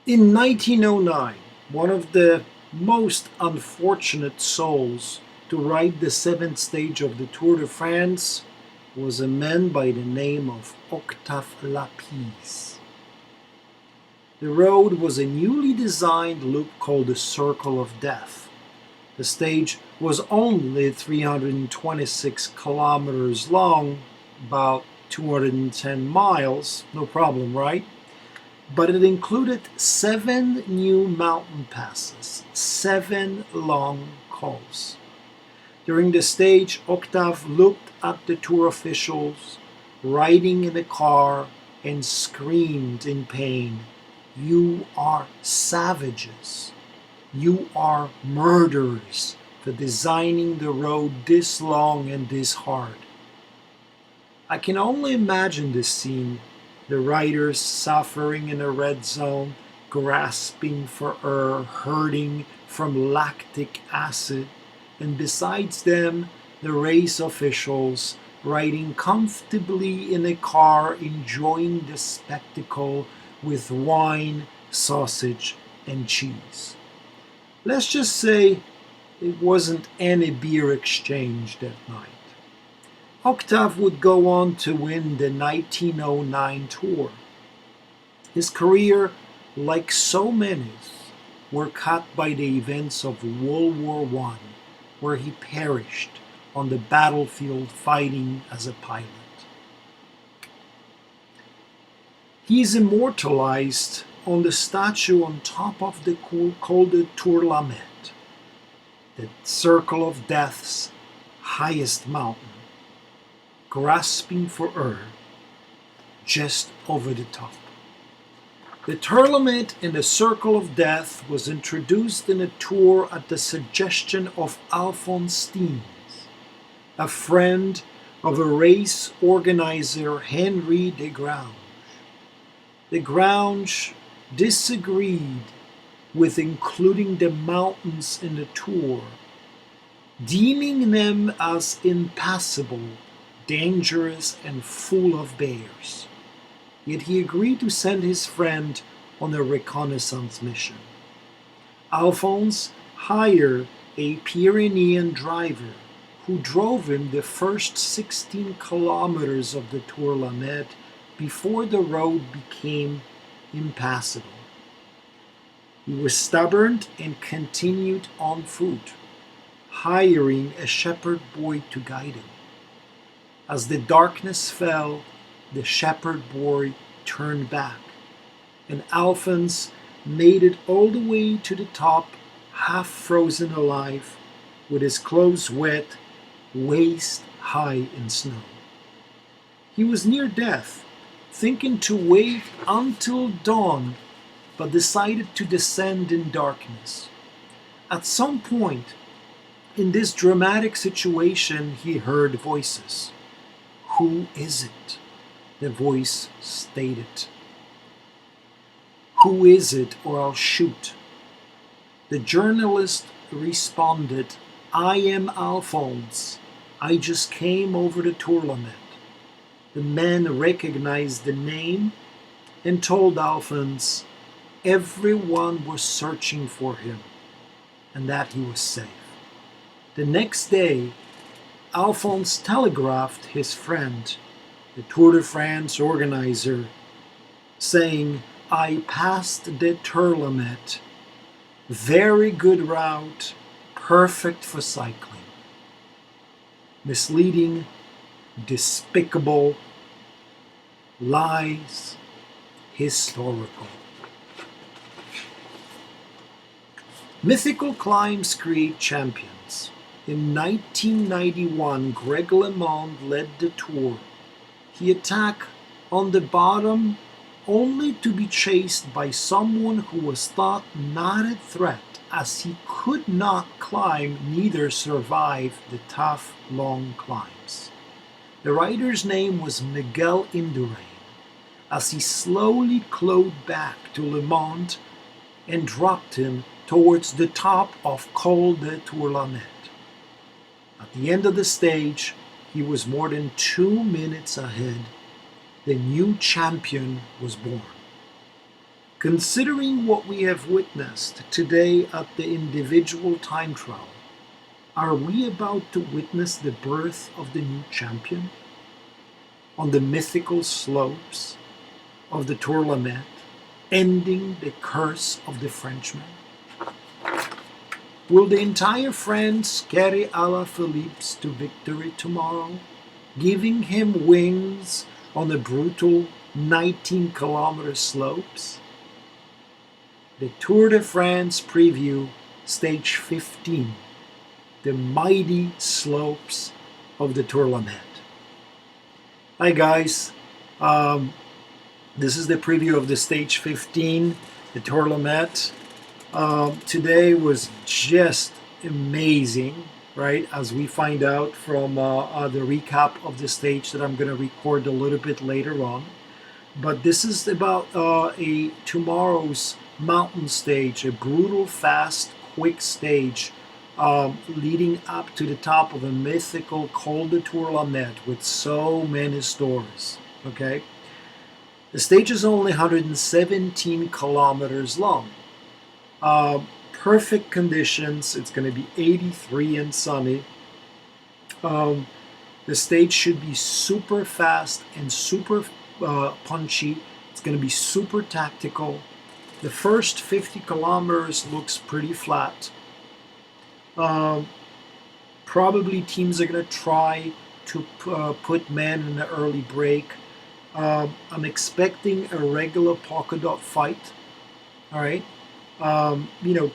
In 1909, one of the most unfortunate souls to ride the seventh stage of the Tour de France was a man by the name of Octave Lapisse. The road was a newly designed loop called the Circle of Death. The stage was only 326 kilometers long, about 210 miles, no problem, right? But it included 7 new mountain passes, 7 long cols. During the stage, Octave looked at the tour officials riding in the car and screamed in pain, "You are savages. You are murderers for designing the road this long and this hard." I can only imagine this scene, the riders suffering in a red zone, grasping for air, hurting from lactic acid, and besides them, the race officials riding comfortably in a car, enjoying the spectacle with wine, sausage, and cheese. Let's just say it wasn't any beer exchanged that night. Octave would go on to win the 1909 Tour. His career, like so many, were cut by the events of World War I, where he perished on the battlefield fighting as a pilot. He is immortalized on the statue on top of the called the Tourlamet, the Circle of Death's highest mountain, grasping for air just over the top. The Tourmalet in the Circle of Death was introduced in a tour at the suggestion of Alphonse Steens, a friend of a race organizer Henri de Grange. De Grange disagreed with including the mountains in the tour, deeming them as impassable, dangerous, and full of bears. Yet he agreed to send his friend on a reconnaissance mission. Alphonse hired a Pyrenean driver who drove him the first 16 kilometers of the Tourlamet before the road became impassable. He was stubborn and continued on foot, hiring a shepherd boy to guide him. As the darkness fell, the shepherd boy turned back, and Alphonse made it all the way to the top, half frozen alive, with his clothes wet, waist high in snow. He was near death, thinking to wait until dawn, but decided to descend in darkness. At some point in this dramatic situation, he heard voices. "Who is it?" the voice stated. "Who is it, or I'll shoot?" The journalist responded, "I am Alphonse. I just came over the Tourlamet." The man recognized the name and told Alphonse everyone was searching for him and that he was safe. The next day, Alphonse telegraphed his friend, the Tour de France organizer, saying, "I passed the Tourlamet. Very good route, perfect for cycling." Misleading, despicable, lies, historical. Mythical climbs create champions. In 1991, Greg LeMond led the Tour. He attacked on the bottom only to be chased by someone who was thought not a threat, as he could not climb, neither survive the tough, long climbs. The rider's name was Miguel Indurain, as he slowly clawed back to LeMond and dropped him towards the top of Col de Tourlamet. At the end of the stage, he was more than 2 minutes ahead. The new champion was born. Considering what we have witnessed today at the individual time trial, are we about to witness the birth of the new champion on the mythical slopes of the Tourlamet, ending the curse of the Frenchman? Will the entire France carry Alaphilippe to victory tomorrow, giving him wings on the brutal 19-kilometer slopes? The Tour de France preview, stage 15, the mighty slopes of the Tourlamet. Hi guys, this is the preview of the stage 15, the Tourlamet. Today was just amazing, right? As we find out from the recap of the stage that I'm going to record a little bit later on. But this is about tomorrow's mountain stage, a brutal, fast, quick stage leading up to the top of a mythical Col de Tourlamet with so many stories. Okay, the stage is only 117 kilometers long. Perfect conditions. It's going to be 83 and sunny. The stage should be super fast and super punchy. It's going to be super tactical. The first 50 kilometers looks pretty flat. Probably teams are going to try to put men in an early break. I'm expecting a regular polka dot fight. All right.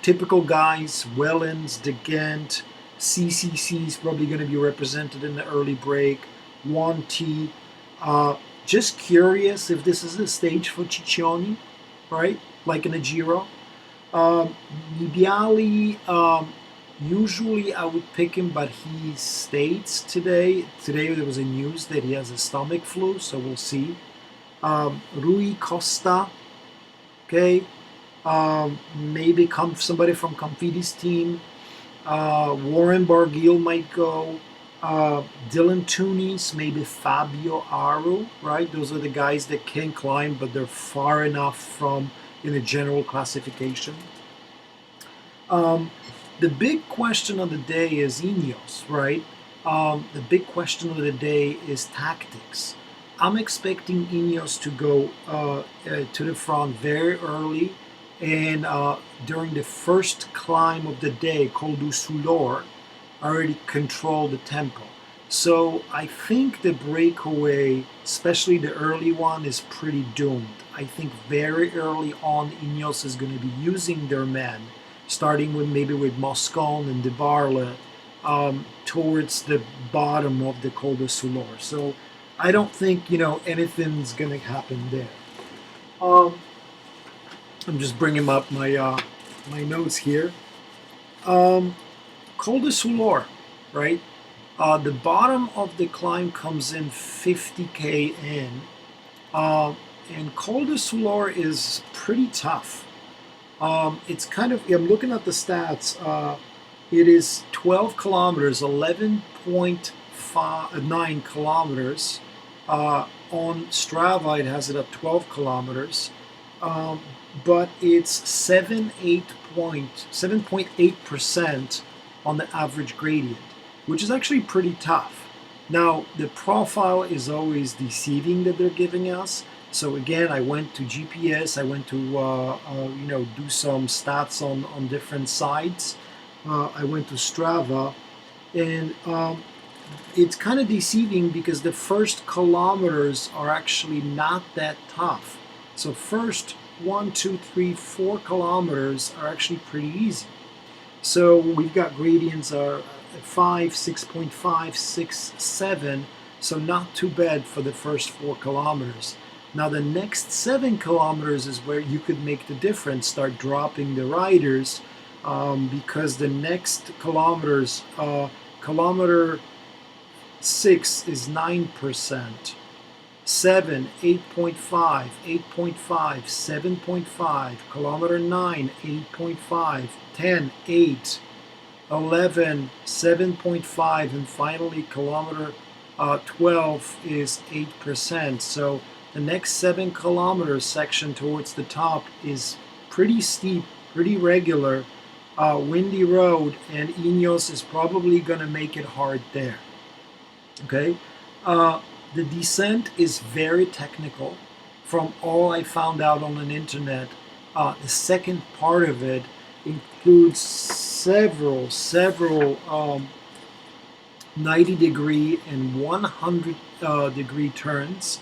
Typical guys, Wellens, De Ghent, CCC is probably going to be represented in the early break. 1T. Just curious if this is a stage for Ciccioni, right? Like in a Giro. Nibali, usually I would pick him, but he states today. Today there was a news that he has a stomach flu, so we'll see. Rui Costa, okay. Maybe somebody from Confidi's team. Warren Barguil might go. Dylan Tunis, maybe Fabio Aru, right? Those are the guys that can climb, but they're far enough from in the general classification. The big question of the day is Ineos, right? The big question of the day is tactics. I'm expecting Ineos to go to the front very early. And during the first climb of the day, Col du Soulor, already control the tempo. So I think the breakaway, especially the early one, is pretty doomed. I think very early on, Ineos is going to be using their men, starting with Moscon and De Barle, towards the bottom of the Col du Soulor. So I don't think anything's going to happen there. I'm just bringing up my my notes here. Col de Soulor, right? The bottom of the climb comes in 50k in, and Col de Soulor is pretty tough. It's kind of, I'm looking at the stats. It is 12 kilometers, 11.9 kilometers. On Strava, it has it at 12 kilometers. But it's 7.8% on the average gradient, which is actually pretty tough. Now, the profile is always deceiving that they're giving us. So again, I went to GPS, I went to do some stats on different sites. I went to Strava, and it's kind of deceiving because the first kilometers are actually not that tough. So first 1, 2, 3, 4 kilometers are actually pretty easy. So we've got gradients are 5, 6.5, 6, 7. So not too bad for the first 4 kilometers. Now the next 7 kilometers is where you could make the difference, start dropping the riders, because the next kilometers, kilometer 6 is 9%. 7, 8.5, 8.5, 7.5, kilometer 9, 8.5, 10, 8, 11, 7.5, and finally kilometer 12 is 8%. So The next 7 kilometer section towards the top is pretty steep, pretty regular, windy road, and Ineos is probably going to make it hard there. Okay, the descent is very technical. From all I found out on the internet, the second part of it includes several 90-degree and 100-degree turns.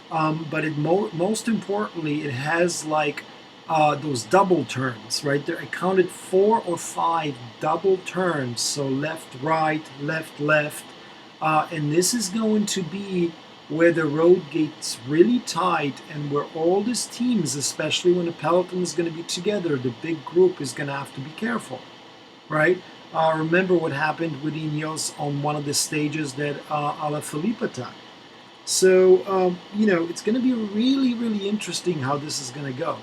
But most importantly, it has like those double turns, right? There I counted 4 or 5 double turns, so left, right, left, left. And this is going to be where the road gets really tight and where all these teams, especially when the peloton is going to be together, the big group is going to have to be careful, right? Remember what happened with Ineos on one of the stages that Alaphilippe attacked. So, it's going to be really interesting how this is going to go.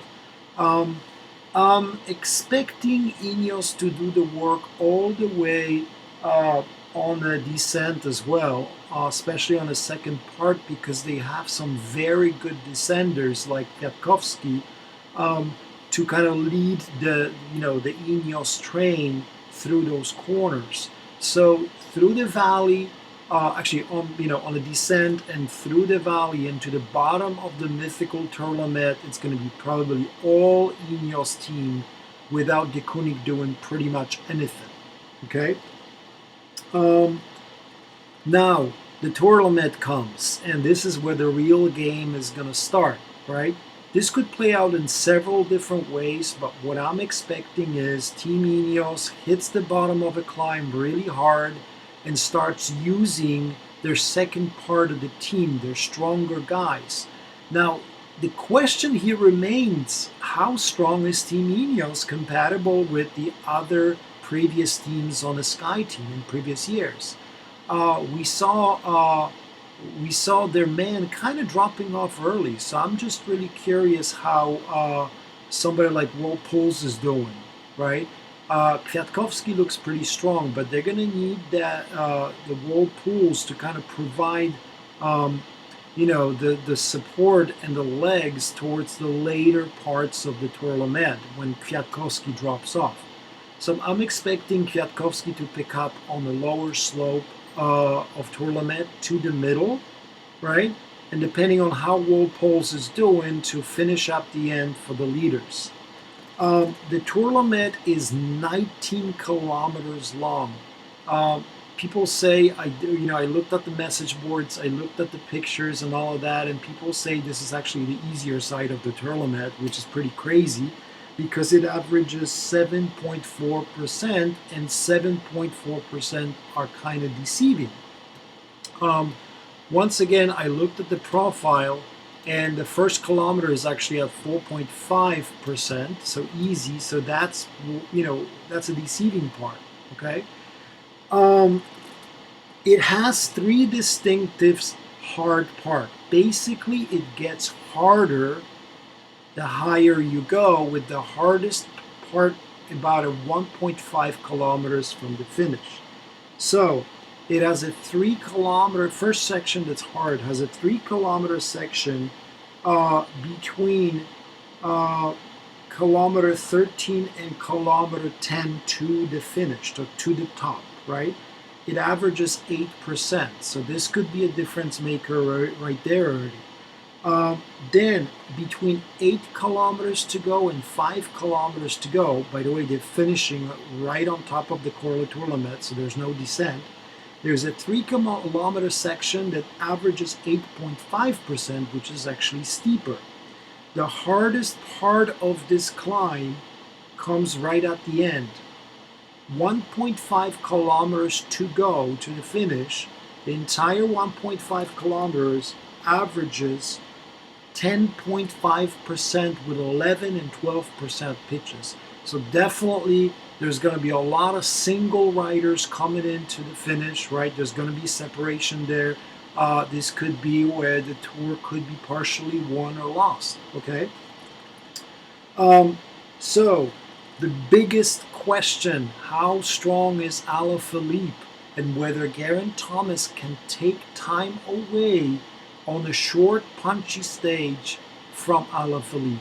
I'm expecting Ineos to do the work all the way on the descent as well, especially on the second part, because they have some very good descenders like Kwiatkowski to kind of lead the Ineos train through those corners. So through the valley, on the descent and through the valley into the bottom of the mythical Tourlamet, it's going to be probably all Ineos team without De Koning doing pretty much anything. Okay. Now the Tourlamet comes, and this is where the real game is going to start, right? This could play out in several different ways, but what I'm expecting is Team Ineos hits the bottom of a climb really hard and starts using their second part of the team, their stronger guys. Now, the question here remains, how strong is Team Ineos compatible with the other previous teams on the Sky team in previous years? We saw their man kind of dropping off early, so I'm just really curious how somebody like Wout Poels is doing, right? Kwiatkowski looks pretty strong, but they're going to need that the Wout Poels to kind of provide, the support and the legs towards the later parts of the Tourlamet when Kwiatkowski drops off. So I'm expecting Kwiatkowski to pick up on the lower slope of Tourlamet to the middle, right? And depending on how Wout Poels is doing, to finish up the end for the leaders. The Tourlamet is 19 kilometers long. People say, I looked at the message boards, I looked at the pictures and all of that, and people say this is actually the easier side of the Tourlamet, which is pretty crazy because it averages 7.4%, and 7.4% are kind of deceiving. Once again, I looked at the profile, and the first kilometer is actually at 4.5%, so easy. So that's a deceiving part. Okay. It has 3 distinctive hard parts. Basically, it gets harder the higher you go, with the hardest part about a 1.5 kilometers from the finish. So it has a 3 kilometer, first section that's hard, has a 3 kilometer section between kilometer 13 and kilometer 10 to the finish, to the top, right? It averages 8%. So this could be a difference maker right there already. Then between 8 kilometers to go and 5 kilometers to go, by the way, they're finishing right on top of the Col de Tourlamet, so there's no descent. There's a 3 kilometer section that averages 8.5%, which is actually steeper. The hardest part of this climb comes right at the end. 1.5 kilometers to go to the finish. The entire 1.5 kilometers averages 10.5% with 11 and 12% pitches. So definitely there's going to be a lot of single riders coming into the finish, right? There's going to be separation there. This could be where the tour could be partially won or lost, okay? So the biggest question, how strong is Alaphilippe, and whether Geraint Thomas can take time away on a short, punchy stage from Alaphilippe.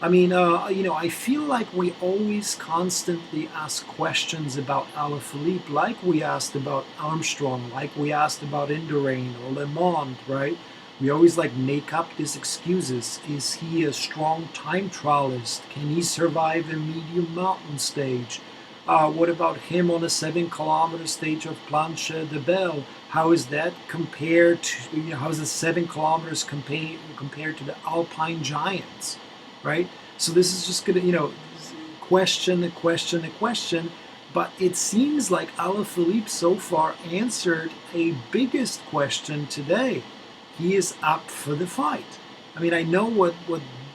I mean, I feel like we always constantly ask questions about Alaphilippe, like we asked about Armstrong, like we asked about Indurain or Le Mans, right? We always like make up these excuses. Is he a strong time trialist? Can he survive a medium mountain stage? What about him on a 7 kilometer stage of Planche de Belle? How is that compared to, how is the 7 kilometers compared to the Alpine giants, right? So this is just gonna, question, a question, a question. But it seems like Alaphilippe so far answered a biggest question today. He is up for the fight. I mean, I know what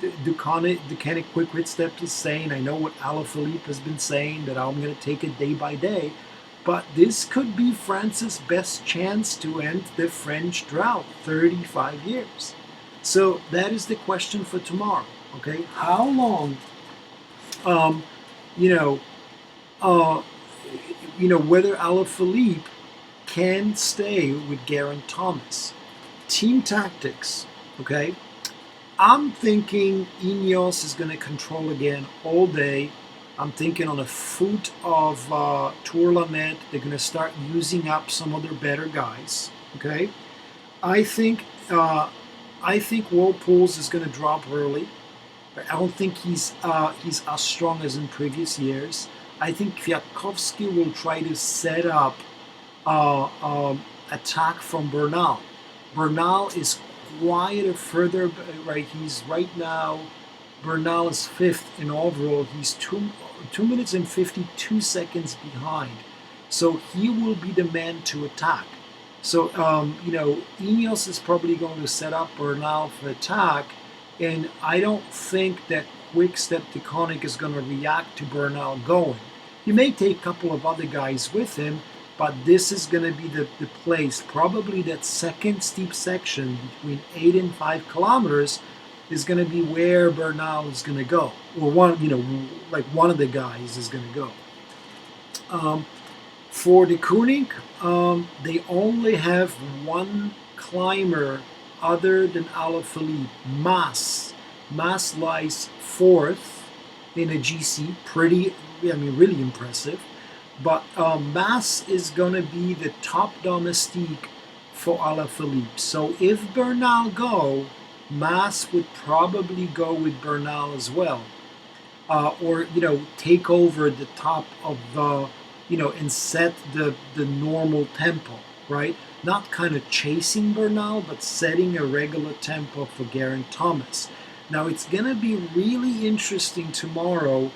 Ducanic Quick Step is saying. I know what Alaphilippe has been saying, that I'm going to take it day by day. But this could be France's best chance to end the French drought, 35 years. So that is the question for tomorrow. Okay, how long, um, you know, whether Alaphilippe can stay with Geraint Thomas. Team tactics. Okay, I'm thinking Ineos is going to control again all day. I'm thinking on a foot of Tourlamet, they're going to start using up some of their better guys. Okay, I think Whirlpools is going to drop early. I don't think he's as strong as in previous years. I think Kwiatkowski will try to set up attack from Bernal. Bernal is quite further right. He's right now. Bernal is fifth in overall. He's 2 minutes and 52 seconds behind. So he will be the man to attack. So Ineos is probably going to set up Bernal for attack, and I don't think that Quick Step Deconic is going to react to Bernal going. He may take a couple of other guys with him, but this is going to be the place. Probably that second steep section between 8 and 5 kilometers is going to be where Bernal is going to go, or one of the guys is going to go. For the Koenig, they only have one climber other than Alaphilippe, Mas. Mas lies fourth in a GC, really impressive. But Mas is going to be the top domestique for Alaphilippe. So if Bernal go, Mas would probably go with Bernal as well. Or take over the top of and set the normal tempo, right? Not kind of chasing Bernal, but setting a regular tempo for Geraint Thomas. Now it's going to be really interesting tomorrow.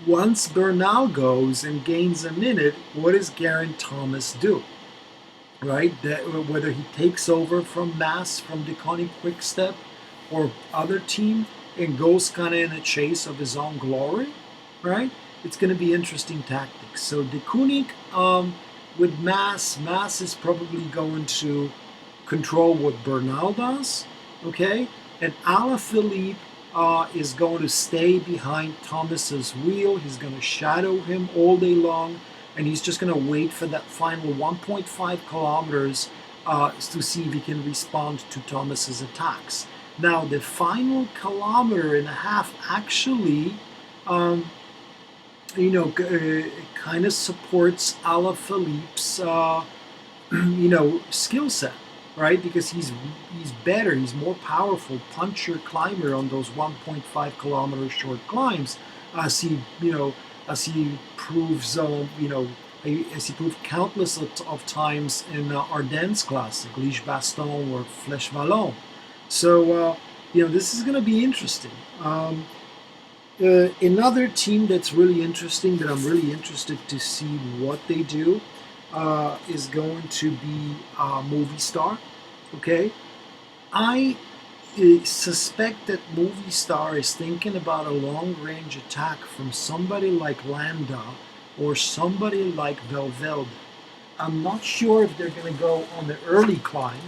Once Bernal goes and gains a minute, what does Geraint Thomas do? Right? Whether he takes over from Mas, from Deconic Quick Step, or other team, and goes kind of in a chase of his own glory, right? It's going to be interesting tactics. So Deconic with Mas is probably going to control what Bernal does, okay? And Alaphilippe is going to stay behind Thomas's wheel. He's going to shadow him all day long, and he's just going to wait for that final 1.5 kilometers to see if he can respond to Thomas's attacks. Now, the final kilometer and a half actually, kind of supports Alaphilippe's, skill set, right? Because he's better, he's more powerful puncher climber on those 1.5 kilometer short climbs, as he proves, as he proved countless of times in Ardennes Classic, Liège-Bastogne or Flèche Wallonne. So this is going to be interesting. Another team that's really interesting, that I'm really interested to see what they do, is going to be Movistar. Okay, I suspect that Movistar is thinking about a long-range attack from somebody like Landa or somebody like Valverde. I'm not sure if they're going to go on the early climb.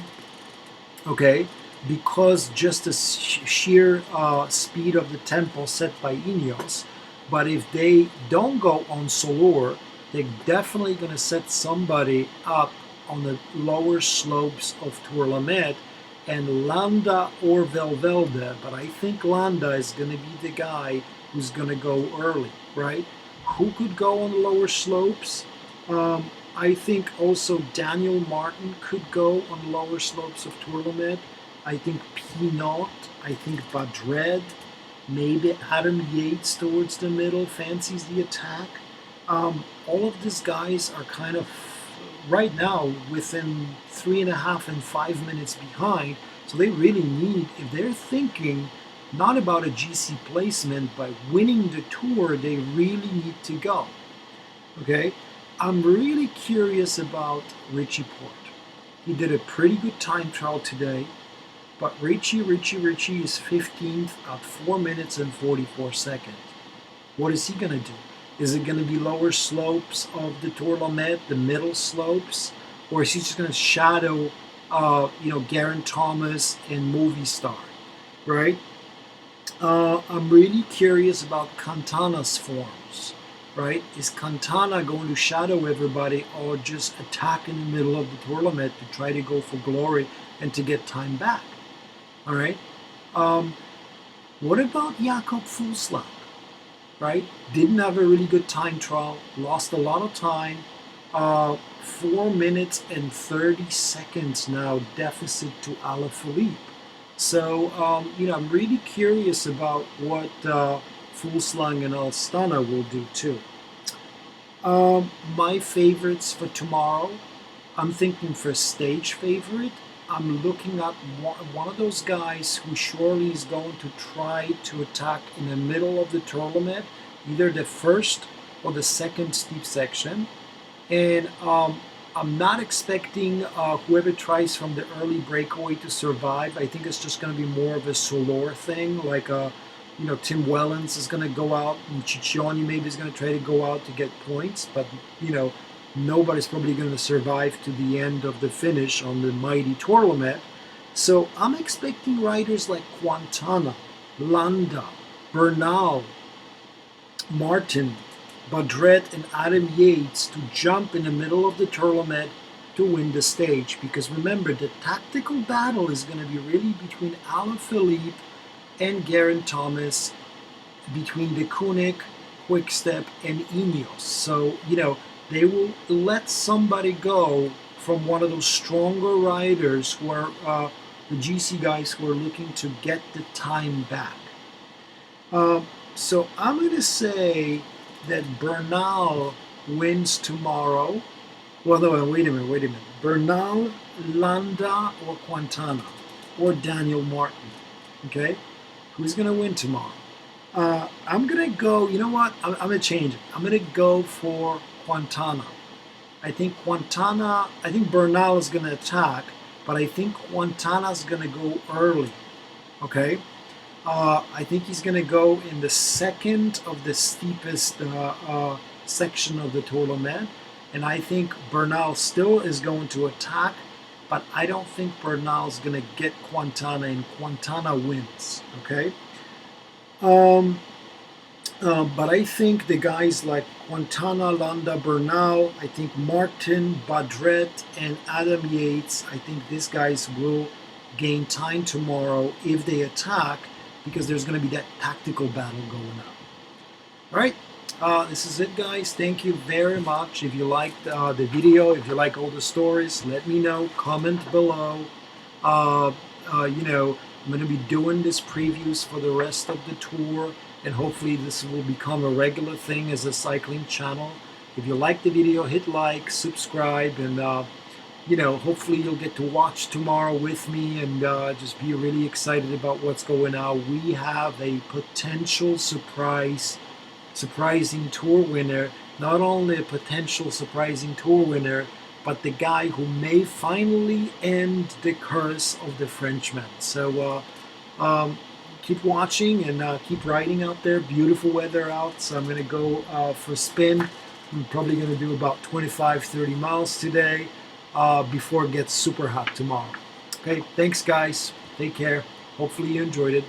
Okay, because just the sheer speed of the tempo set by Ineos. But if they don't go on Solor, they're definitely going to set somebody up on the lower slopes of Tourlamet and Landa or Valverde, but I think Landa is going to be the guy who's going to go early, right? Who could go on lower slopes? I think also Daniel Martin could go on lower slopes of Tourlamet. I think Pinot, I think Badred, maybe Adam Yates towards the middle fancies the attack. All of these guys are kind of right now within 3.5 and 5 minutes behind. So they really need, if they're thinking not about a GC placement, but winning the tour, they really need to go. Okay? I'm really curious about Richie Porte. He did a pretty good time trial today, but Richie is 15th at 4 minutes and 44 seconds. What is he going to do? Is it going to be lower slopes of the Tourlamet, the middle slopes, or is he just going to shadow, Geraint Thomas and Movistar, right? I'm really curious about Quintana's forms, right? Is Quintana going to shadow everybody or just attack in the middle of the Tourlamet to try to go for glory and to get time back? All right. What about Jakob Fuglsang? Right? Didn't have a really good time trial, lost a lot of time. 4 minutes and 30 seconds now deficit to Alaphilippe. So, I'm really curious about what Fuglsang and Astana will do too. My favorites for tomorrow, I'm thinking for stage favorite, I'm looking at one of those guys who surely is going to try to attack in the middle of the Tourlamet, either the first or the second steep section. And I'm not expecting whoever tries from the early breakaway to survive. I think it's just going to be more of a Solor thing, like Tim Wellens is going to go out, and Ciccioni maybe is going to try to go out to get points, but nobody's probably going to survive to the end of the finish on the mighty Tourlamet. So I'm expecting riders like Quintana, Landa, Bernal, Martin, Badret, and Adam Yates to jump in the middle of the Tourlamet to win the stage. Because remember, the tactical battle is going to be really between Alaphilippe and Geraint Thomas, between De Kooning, Quickstep, and Ineos. So, they will let somebody go from one of those stronger riders who are the GC guys who are looking to get the time back. So I'm going to say that Bernal wins tomorrow. Well, no, wait a minute. Bernal, Landa, or Quintana, or Daniel Martin. Okay? Who's going to win tomorrow? I'm going to go, you know what? I'm going to change it. I'm going to go for Quintana. I think Bernal is going to attack, but I think Quintana is going to go early. Okay? I think he's going to go in the second of the steepest section of the Tourlamet, and I think Bernal still is going to attack, but I don't think Bernal is going to get Quintana, and Quintana wins. Okay? But I think the guys like Quintana, Landa, Bernal, I think Martin, Badret, and Adam Yates, I think these guys will gain time tomorrow if they attack, because there's going to be that tactical battle going on. All right, this is it, guys. Thank you very much. If you liked the video, if you like all the stories, let me know. Comment below. I'm going to be doing this previews for the rest of the tour, and hopefully this will become a regular thing as a cycling channel. If you like the video, hit like, subscribe, and hopefully you'll get to watch tomorrow with me and just be really excited about what's going on. We have a potential surprising tour winner. Not only a potential surprising tour winner, but the guy who may finally end the curse of the Frenchman. So keep watching and keep riding out there. Beautiful weather out, so I'm going to go for a spin. I'm probably going to do about 25-30 miles today before it gets super hot tomorrow. Okay, thanks guys. Take care. Hopefully you enjoyed it.